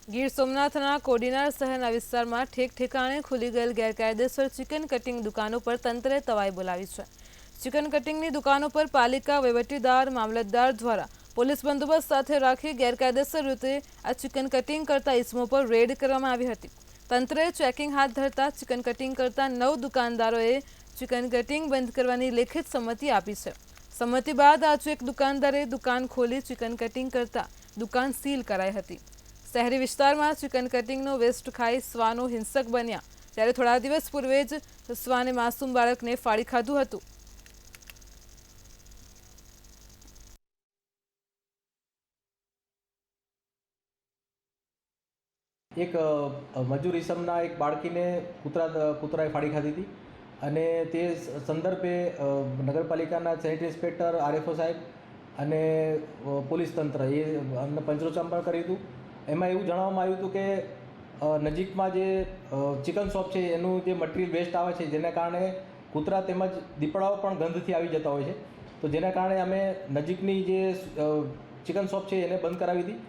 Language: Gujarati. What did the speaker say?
ગીર સોમનાથના કોડીનાર શહેરના વિસ્તારમાં ઠેક ઠેકાણે ખુલી ગયેલ ગેરકાયદેસર ચિકન કટિંગ દુકાનો પર તંત્રે તવાઈ બોલાવી છે। ચિકન કટિંગની દુકાનો પર પાલિકા વહીવટીદાર મામલતદાર દ્વારા પોલીસ બંદોબસ્ત સાથે રાખી ગેરકાયદેસર રીતે આ ચિકન કટિંગ કરતા ઇસમો પર રેડ કરવામાં આવી હતી। તંત્રે ચેકિંગ હાથ ધરતા ચિકન કટિંગ કરતા 9 દુકાનદારોએ ચિકન કટિંગ બંધ કરવાની લેખિત સંમતિ આપી છે। સંમતિ બાદ આજે એક દુકાનદારે દુકાન ખોલી ચિકન કટિંગ કરતા દુકાન સીલ કરાઈ હતી। શહેરી વિસ્તારમાં ચિકન કટિંગનો વેસ્ટ ખાઈ શ્વાનો હિંસક બન્યા ત્યારે થોડા દિવસ પૂર્વે જ શ્વાને માસૂમ બાળકને ફાડી ખાધું હતું। એક મજૂર ઇસમના એક બાળકીને કૂતરાએ ફાડી ખાધી હતી અને તે સંદર્ભે નગરપાલિકાના સેનિટરી ઇન્સ્પેક્ટર આરએફઓ સાહેબ અને પોલીસ તંત્ર એ અમને પંચરોચાંપણ કર્યું હતું। એમાં એવું જણાવવામાં આવ્યું હતું કે નજીકમાં જે ચિકન શોપ છે એનું જે મટીરિયલ વેસ્ટ આવે છે જેના કારણે કૂતરા તેમજ દીપડાઓ પણ ગંધથી આવી જતા હોય છે, તો જેના કારણે અમે નજીકની જે ચિકન શોપ છે એને બંધ કરાવી હતી।